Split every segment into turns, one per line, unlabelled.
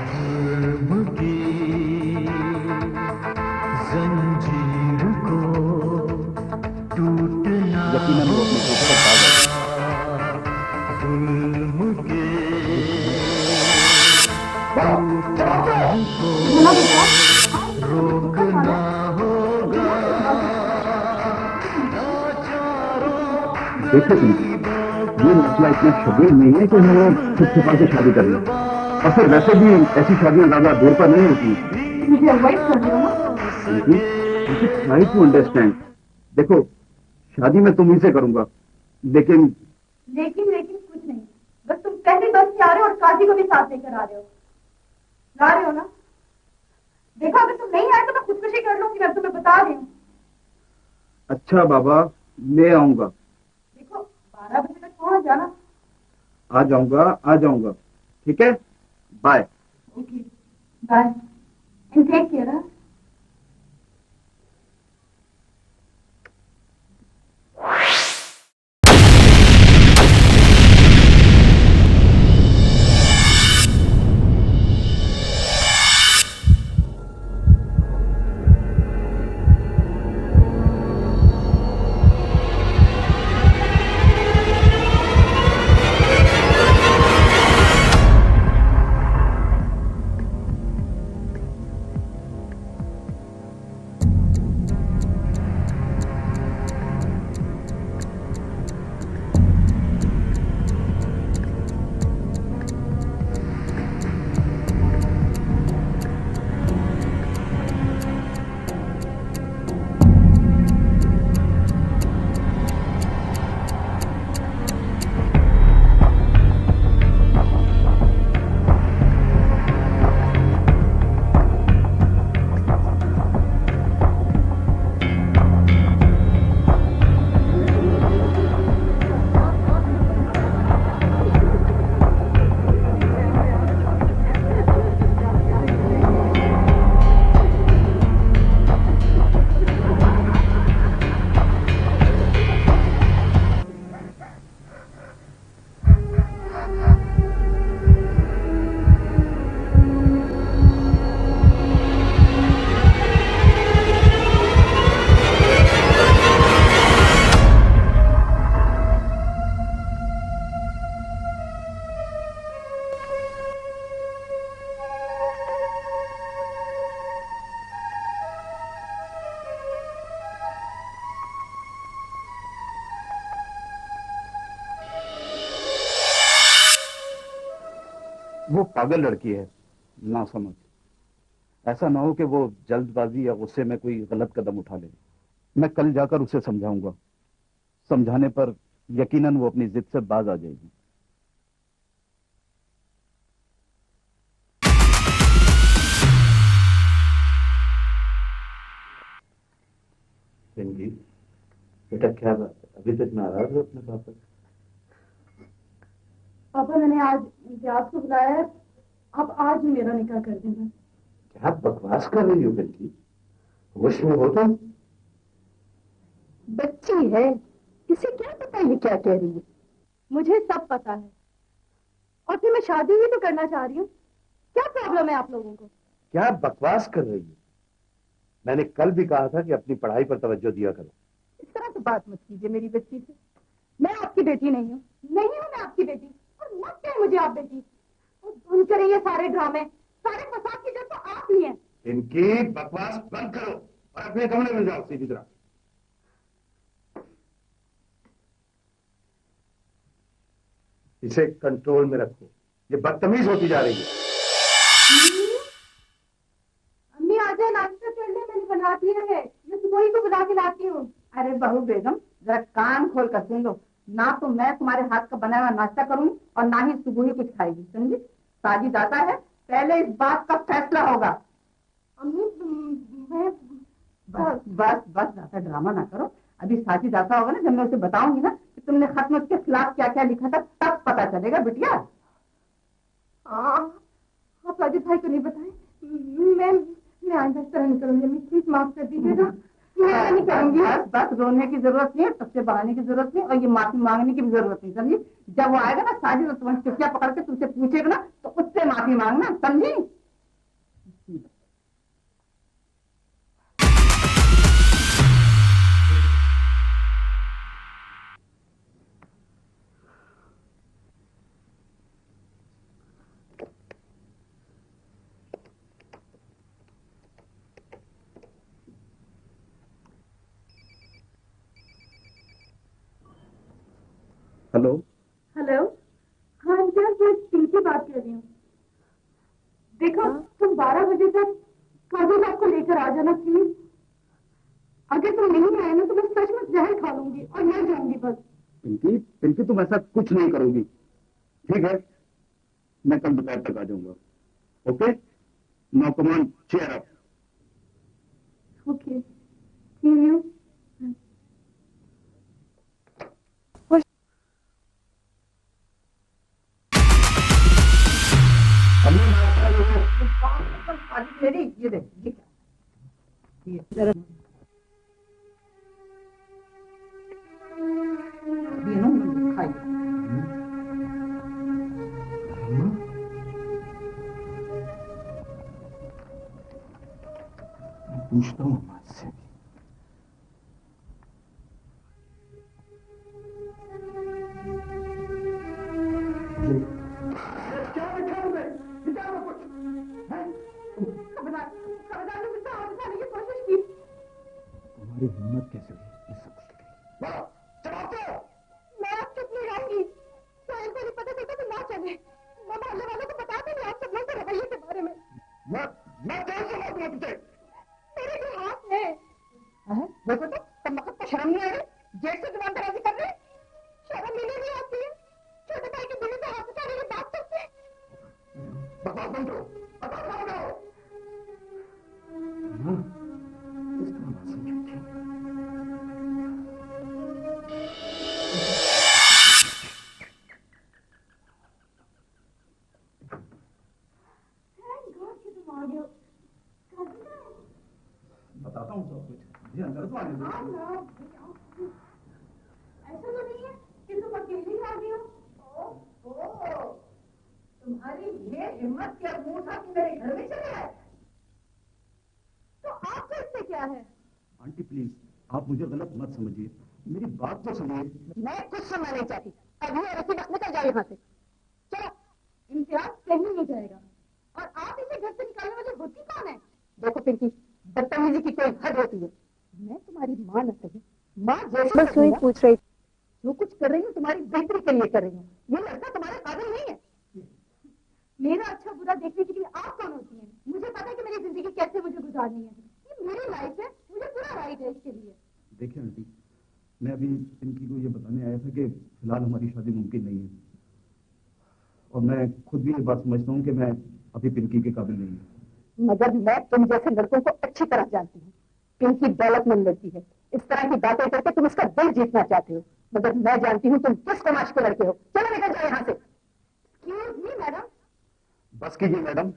जुल्म की जंजीर को टूटना
यकीनन वो अपनी जिद से बाज आएगी।
जुल्म के रोकना होगा
देखो तुम, ये मसला इतना शदीद नहीं है कि हमें खुद छुपा के शादी कर लें, और फिर वैसे भी ऐसी शादियां ज्यादा देर पर नहीं होती।
मुझे अवॉइड कर रहे हो ना?
Try to understand. देखो, शादी मैं तुम्ही से करूंगा, लेकिन
लेकिन कुछ नहीं। बस तुम पहली बस से आ रहे हो और काजी को भी साथ लेकर आ रहे हो। ला रहे हो ना? देखो, अगर तुम नहीं आए तो मैं खुदकुशी कर लूंगी। मैं तुम्हें बता रही हूँ।
अच्छा बाबा, ले आऊंगा।
देखो, 12 बजे तक पहुंच जाना।
आ जाऊंगा। ठीक है, bye.
Okay, bye and take care.
वो पागल लड़की है, ना समझ। ऐसा ना हो कि वो जल्दबाजी या गुस्से में कोई गलत कदम उठा ले। मैं कल जाकर उसे समझाऊंगा। समझाने पर यकीनन वो अपनी जिद से बाज आ जाएगी।
पिंकी, बेटा क्या बात है, अभी तक नाराज हो अपने पापा से?
पापा, मैंने आज इम्तियाज को बुलाया है। आप आज ही मेरा निकाह कर देना।
क्या बकवास कर रही हो पिंकी? होश में हो तुम?
बच्ची है, इसे क्या पता ये क्या कह रही है? मुझे सब पता है, और फिर मैं शादी ही तो करना चाह रही हूँ। क्या प्रॉब्लम है आप लोगों को?
क्या बकवास कर रही हो? मैंने कल भी कहा था कि अपनी पढ़ाई पर तवज्जो दिया करो।
इस तरह से बात मत कीजिए मेरी बच्ची से। मैं आपकी बेटी नहीं हूँ, नहीं हूँ मैं आपकी बेटी, और मत कहें मुझे आप बेटी। और बंद करें ये सारे ड्रामे, सारे फसाद की जड़ तो आप ही हैं।
इनकी बकवास बंद करो और अपने कमरे में जाओ सीधी तरह। इसे कंट्रोल में रखो, ये बदतमीज होती जा रही है।
अम्मी आ जाए, नाश्ता कर ले, मैंने बना दिया है। मैं सुबह ही को बुला के लाती हूँ।
अरे बहू बेगम, जरा कान खोल कर सुन लो। ना तो मैं तुम्हारे हाथ का बना हुआ नाश्ता करूंगी और ना ही सुबह ही कुछ खाएगी, समझी? साजिद आता है, पहले इस बात का फैसला होगा।
अम्मी, मैं
बस ज्यादा ड्रामा ना करो। अभी साजिद आता होगा ना, जब मैं उसे बताऊंगी ना कि तुमने खत में उसके खिलाफ क्या क्या लिखा था, तब पता चलेगा बिटिया।
आप साजिद भाई को नहीं बताए। मैं आइंदा इस तरह नहीं करूंगी। अम्मी प्लीज माफ कर दीजिएगा। मैं नहीं करूंगी।
बस रोने की जरूरत नहीं है, सबसे बढ़ाने की जरूरत नहीं, और ये माफी मांगने की भी जरूरत नहीं, समझी? जब वो आएगा ना साजिद, तो तुम्हें चुटिया पकड़ के तुमसे पूछेगा ना, तो उससे माफी मांगना, समझी?
हेलो।
हेलो। हाँ इम्तियाज, मैं पिंकी बात कर रही हूँ। देखो तुम 12 बजे तक काजल आपको लेकर आ जाना प्लीज। अगर तुम नहीं आए ना तो मैं सच में जहर खा लूंगी और मर जाऊंगी बस।
पिंकी, पिंकी तुम ऐसा कुछ नहीं करोगी, ठीक है? मैं कल दोपहर तक आ जाऊंगा। Okay, now come on, cheer up.
Okay, see you.
मेरी ये देख, ये जरा ये नो खाइए।
पूछता हूँ अम्मा से।
क्या लिखा है उसमें? लिखा है कुछ? हैं?
खबरदार ने मुझसे हाथ उठाने की कोशिश की।
तुम्हारी हिम्मत कैसे हुई ये सब कुछ करने की?
बोलो, जवाब दो।
मैं अब चुप नहीं रहूंगी। साहिल को नहीं पता चलता तो ना चले। मैं मोहल्ले वालों को बता दूंगी आप सब लोगों के रवैये के बारे में।
मैं तेरे से बात तुझे।
मेरे भी हाथ में।
देखो तो तब मतलब को शर्म नहीं आ रही? जेठ से जुबान दराजी कर रहे?
शर्म मिले नहीं आती है। छोटे भाई की बीवी पे हाथ उठाने की बात करते हैं।
बकवास बंद करो, बकवास बंद करो।
अम्मा, इस तरह बात समझती है। बताता हूँ सब कुछ, मुझे अंदर तो आने दो।
ऐसा तो नहीं है कि तुम अकेली आ गई हो।
तुम्हारी ये हिम्मत क्या मुंह था कि मेरे घर में चले आए?
तो आपको इससे क्या है?
आंटी प्लीज, आप मुझे गलत मत समझिए, मेरी बात तो सुनिए।
मैं कुछ सुनना नहीं चाहती। अभी और इसी वक्त निकल जाओ यहाँ से। चलो।
इम्तियाज कहीं नहीं जाएगा। और आप इसे घर से निकालने वाली होती कौन है?
देखो पिंकी, बदतमीजी की कोई हद होती है। मैं तुम्हारी माँ न सही, माँ जैसे बस वही पूछ रही। जो कुछ कर रही हूँ तुम्हारी बेहतरी के लिए कर रही हूँ। ये लड़का तुम्हारे काबिल नहीं है।
मेरा अच्छा बुरा देखने के लिए आप कौन होती हैं? मुझे पता है कि मेरी जिंदगी कैसे मुझे गुजारनी है। ये मेरी लाइफ है, मुझे पूरा राइट है इसके लिए।
देखिए आंटी, मैं अभी पिंकी को ये बताने आया था कि फिलहाल हमारी शादी मुमकिन नहीं है, और मैं खुद भी ये बात समझता हूँ कि मैं अभी पिंकी के काबिल नहीं हूँ।
मगर मैं तुम जैसे लड़कों को अच्छी तरह जानती हूँ। पिंकी दौलतमंद लड़की है। इस तरह की बातें करके तुम उसका दिल जीतना चाहते हो, मगर मैं जानती हूँ तुम किस तमाश के लड़के हो। चलो निकल जाओ यहाँ से।
Excuse me madam.
बस कीजिए मैडम,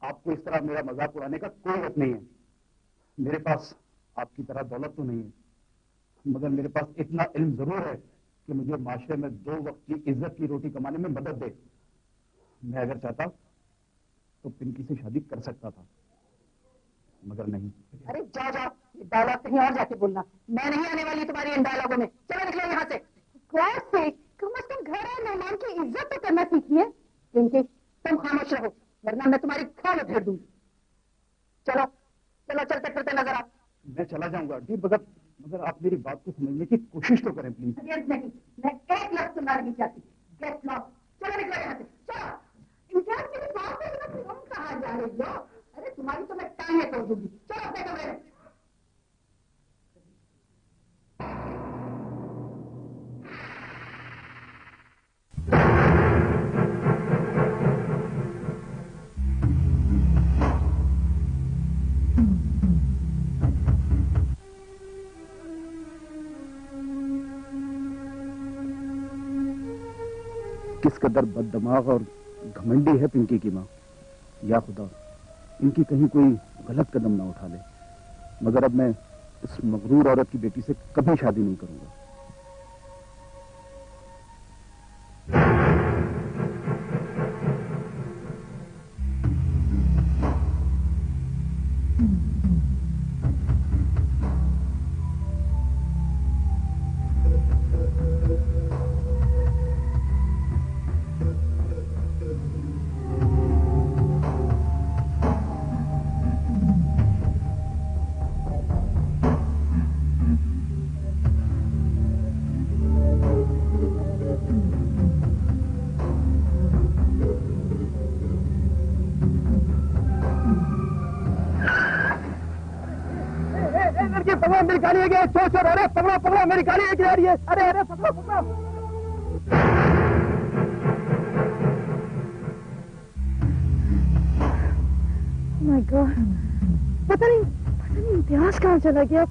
आपको इस तरह मेरा मजाक उड़ाने का कोई हक नहीं है। मेरे पास आपकी तरह दौलत तो नहीं है, मगर मेरे पास इतना इल्म जरूर है कि मुझे माशरे में 2 वक्त की इज्जत की रोटी कमाने में मदद दे। मैं अगर चाहता तो पिंकी से शादी कर सकता था, मगर नहीं।
अरे जाओ जाओ, ये डायलॉग कहीं और जाके बोलना। मैं नहीं आने वाली तुम्हारी इन डायलॉगों में। चलो निकलो यहाँ से।
गॉड से कम से कम घर आए मेहमान की इज्जत तो करना सीखिए।
पिंकी तुम खामोश रहो, वरना मैं तुम्हारी खाल उधेड़ दूंगी। चलो चलो, चलते फिरते नजर आओ।
मैं चला जाऊंगा आंटी, मगर आप मेरी बात को समझने की कोशिश तो करें प्लीज।
नहीं, मैं एक लफ्ज सुनना नहीं चाहती। Get lost. चलो निकलो यहाँ से। चलो।
इम्तियाज मेरी बात है, तुम कहाँ जा रही हो?
अरे तुम्हारी तो मैं टांगें तोड़ दूंगी। चलो अपने कमरे में।
किस कदर बददिमाग और घमंडी है पिंकी की माँ। या खुदा, इनकी कहीं कोई गलत कदम ना उठा ले, मगर अब मैं इस मगरूर औरत की बेटी से कभी शादी नहीं करूंगा। पकड़ो मेरी गाड़ी है क्या? चोर चोर, अरे पकड़ो पकड़ो मेरी गाड़ी है जा रही है, अरे अरे पकड़ो पकड़ो।
माय गॉड, पता नहीं इम्तियाज कहाँ चला गया।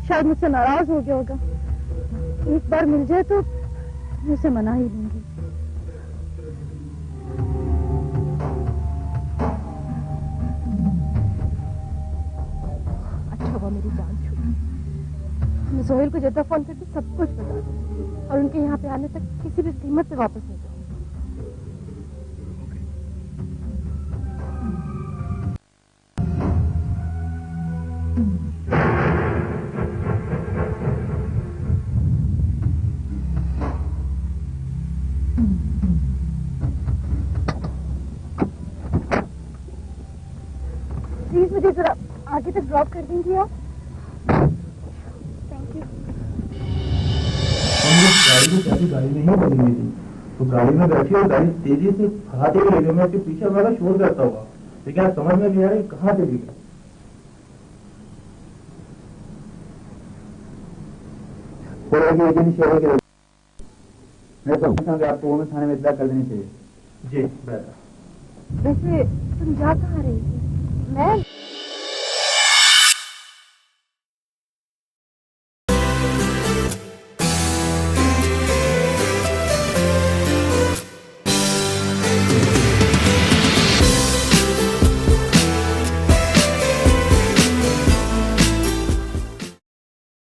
शायद मुझसे नाराज हो गया होगा। एक बार मिल जाए तो मैं उसे मना ही लूंगी। अच्छा हुआ मेरी जान छूटी। मैं सोहेल को जितना फोन करके सब कुछ बता दूँ और उनके यहाँ पे आने तक किसी भी कीमत पे वापस नहीं जाऊंगी। प्लीज मुझे जरा आगे तक ड्रॉप कर देंगी आप? Thank you.
हम लोग गाड़ी में जाती गाड़ी नहीं बदली थी, तो गाड़ी में बैठी और गाड़ी तेजी से भगाते हुए ले गए। मैं उसके पीछे वाला शोर करता हुआ, लेकिन आज समझ में नहीं आ रही कहाँ चली गई। मैं समझता हूँ कि आपको वो थाने में इत्तला कर देनी चाहिए। जी बेहतर।
वैसे तुम जा कहाँ रही थी? मैं